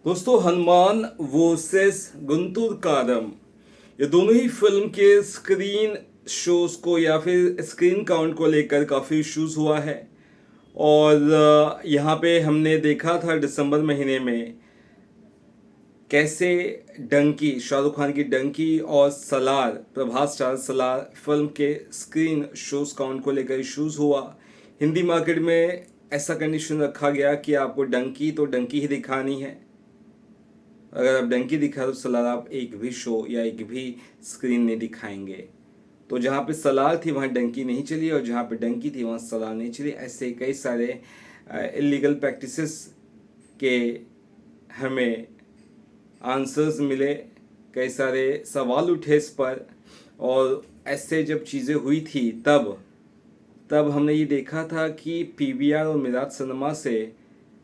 दोस्तों, हनुमान वर्सेस गुंटूर कारम, ये दोनों ही फिल्म के स्क्रीन शोज को या फिर स्क्रीन काउंट को लेकर काफ़ी इश्यूज हुआ है। और यहाँ पे हमने देखा था दिसंबर महीने में कैसे डंकी, शाहरुख खान की डंकी और सलार, प्रभास स्टार सलार फिल्म के स्क्रीन शोज काउंट को लेकर इश्यूज हुआ। हिंदी मार्केट में ऐसा कंडीशन रखा गया कि आपको डंकी तो डंकी ही दिखानी है। अगर आप डंकी दिखा तो सलार आप एक भी शो या एक भी स्क्रीन नहीं दिखाएंगे। तो जहाँ पे सलार थी वहाँ डंकी नहीं चली, और जहाँ पे डंकी थी वहाँ सलार नहीं चली। ऐसे कई सारे इलीगल प्रैक्टिसेस के हमें आंसर्स मिले, कई सारे सवाल उठे इस पर। और ऐसे जब चीज़ें हुई थी तब तब हमने ये देखा था कि पीवीआर और मिराज सिनेमा से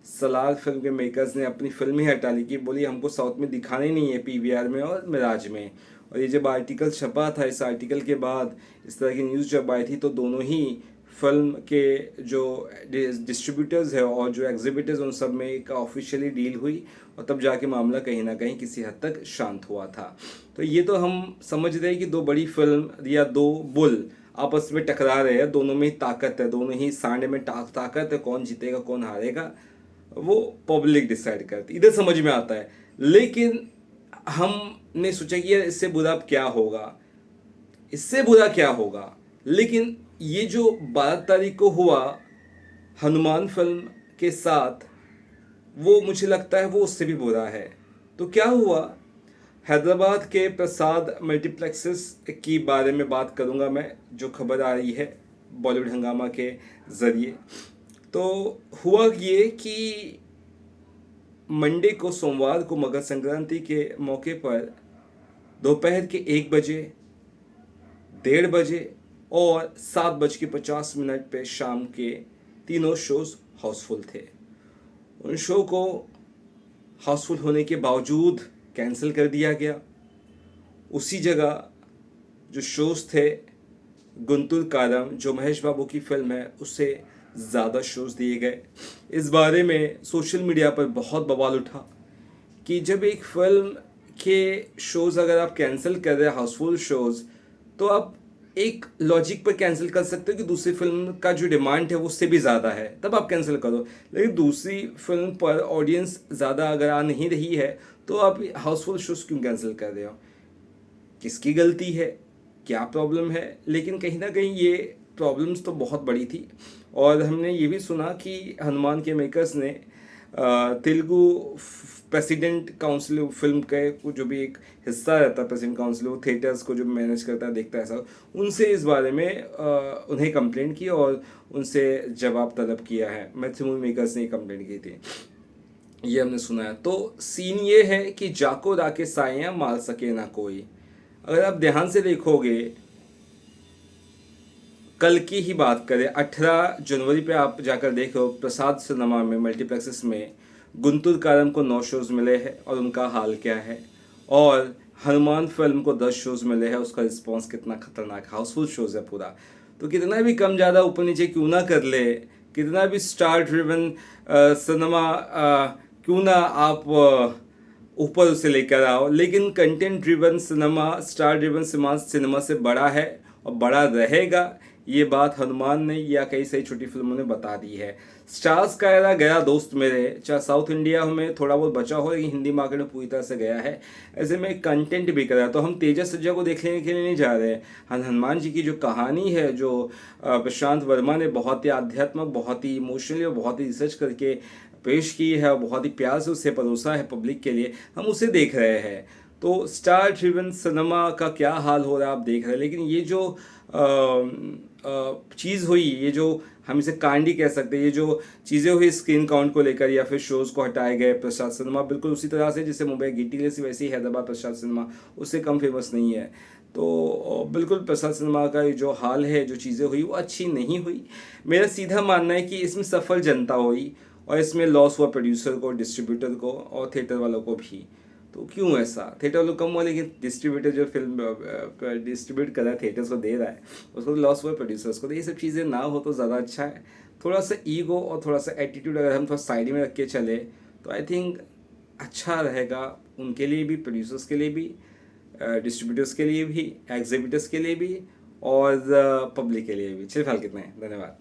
सलार फिल्म के मेकर्स ने अपनी फिल्म ही हटा ली कि बोली हमको साउथ में दिखाना ही नहीं है पीवीआर में और मिराज में। और ये जब आर्टिकल छपा था, इस आर्टिकल के बाद इस तरह की न्यूज़ जब आई थी तो दोनों ही फिल्म के जो डिस्ट्रीब्यूटर्स है और जो एग्जिबिटर्स उन सब में एक ऑफिशियली डील हुई, और तब जाके मामला कहीं ना कहीं किसी हद तक शांत हुआ था। तो ये तो हम समझ रहे हैं कि दो बड़ी फिल्म या दो बुल आपस में टकरा रहे हैं, दोनों में ही ताकत है, दोनों ही सांड में ताकत है, कौन जीतेगा कौन हारेगा वो पब्लिक डिसाइड करती, इधर समझ में आता है। लेकिन हमने सोचा कि यार इससे बुरा अब क्या होगा, इससे बुरा क्या होगा। लेकिन ये जो 12 तारीख को हुआ हनुमान फिल्म के साथ, वो मुझे लगता है वो उससे भी बुरा है। तो क्या हुआ, हैदराबाद के प्रसाद मल्टीप्लेक्सेस की बारे में बात करूंगा मैं, जो खबर आ रही है बॉलीवुड हंगामा के ज़रिए। तो हुआ ये कि मंडे को, सोमवार को, मकर संक्रांति के मौके पर दोपहर के 1 बजे, 1:30 बजे और 7:50 पे शाम के तीनों शोज हाउसफुल थे। उन शो को हाउसफुल होने के बावजूद कैंसिल कर दिया गया। उसी जगह जो शोज थे, गुंटूर कारम जो महेश बाबू की फिल्म है, उससे ज़्यादा शोज दिए गए। इस बारे में सोशल मीडिया पर बहुत बवाल उठा कि जब एक फिल्म के शोज अगर आप कैंसिल कर रहे हैं, हाउसफुल शोज, तो आप एक लॉजिक पर कैंसिल कर सकते हो कि दूसरी फिल्म का जो डिमांड है वो उससे भी ज़्यादा है, तब आप कैंसिल करो। लेकिन दूसरी फिल्म पर ऑडियंस ज़्यादा अगर आ नहीं रही है तो आप हाउसफुल शोज क्यों कैंसिल कर रहे हो? किसकी गलती है, क्या प्रॉब्लम है? लेकिन कहीं ना कहीं ये प्रॉब्लम्स तो बहुत बड़ी थी। और हमने ये भी सुना कि हनुमान के मेकर्स ने तेलुगु प्रेसिडेंट काउंसिल फिल्म का जो भी एक हिस्सा रहता है, प्रेसिडेंट काउंसिल, वो थिएटर्स को जो मैनेज करता है, देखता है, ऐसा, उनसे इस बारे में उन्हें कंप्लेंट की और उनसे जवाब तलब किया है। मैथ्यू मूवी मेकर्स ने कंप्लेंट की थी, ये हमने सुना है। तो सीन ये है कि जाको राके साया मार सके ना कोई। अगर आप ध्यान से देखोगे, कल की ही बात करें, 18 जनवरी पे आप जाकर देखो, प्रसाद सिनेमा में मल्टीप्लेक्सेस में गुंटूर कारम को 9 शोज मिले हैं और उनका हाल क्या है। और हनुमान फिल्म को 10 शोज मिले हैं, उसका रिस्पॉन्स कितना खतरनाक, हाउसफुल शोज है पूरा। तो कितना भी कम ज़्यादा ऊपर नीचे क्यों ना कर ले, कितना भी स्टार ड्रिवन सिनेमा क्यों ना आप ऊपर उसे लेकर आओ, लेकिन content driven cinema, star driven cinema से बड़ा है और बड़ा रहेगा। ये बात हनुमान ने या कई सारी छोटी फिल्मों ने बता दी है। स्टार्स का एरा गया दोस्त मेरे, चाहे साउथ इंडिया में थोड़ा बहुत बचा हो, लेकिन हिंदी मार्केट में पूरी तरह से गया है। ऐसे में कंटेंट भी करा, तो हम तेजस सज्जा को देखने के लिए नहीं जा रहे हैं। हनुमान जी की जो कहानी है, जो प्रशांत वर्मा ने बहुत ही आध्यात्मिक, बहुत ही इमोशनली और बहुत ही रिसर्च करके पेश की है और बहुत ही प्यार से उसे परोसा है पब्लिक के लिए, हम उसे देख रहे हैं। तो स्टार ड्रिवन सिनेमा का क्या हाल हो रहा है आप देख रहे हैं। लेकिन ये जो चीज़ हुई, ये जो हम इसे कांडी कह सकते हैं, ये जो चीज़ें हुई स्क्रीन काउंट को लेकर या फिर शोज़ को हटाए गए, प्रसाद सिनेमा बिल्कुल उसी तरह से जैसे मुंबई गिट्टी जैसी, वैसे ही हैदराबाद प्रसाद सिनेमा उससे कम फेमस नहीं है। तो बिल्कुल प्रसाद सिनेमा का जो हाल है, जो चीज़ें हुई वो अच्छी नहीं हुई। मेरा सीधा मानना है कि इसमें सफल जनता हुई और इसमें लॉस हुआ प्रोड्यूसर को, डिस्ट्रीब्यूटर को और थिएटर वालों को भी। तो क्यों ऐसा? थिएटर वालों कम हुआ, लेकिन डिस्ट्रीब्यूटर जो फिल्म डिस्ट्रीब्यूट कर रहा है, थिएटर्स को दे रहा है, उसको तो लॉस हुआ प्रोड्यूसर्स को। तो ये सब चीज़ें ना हो तो ज़्यादा अच्छा है। थोड़ा सा ईगो और थोड़ा सा एटीट्यूड अगर हम थोड़ा साइड में रख के चले तो आई थिंक अच्छा रहेगा उनके लिए भी, प्रोड्यूसर्स के लिए भी, डिस्ट्रीब्यूटर्स के लिए भी, एग्जिबिटर्स के लिए भी और पब्लिक के लिए भी। चलिए फिलहाल कितने हैं, धन्यवाद।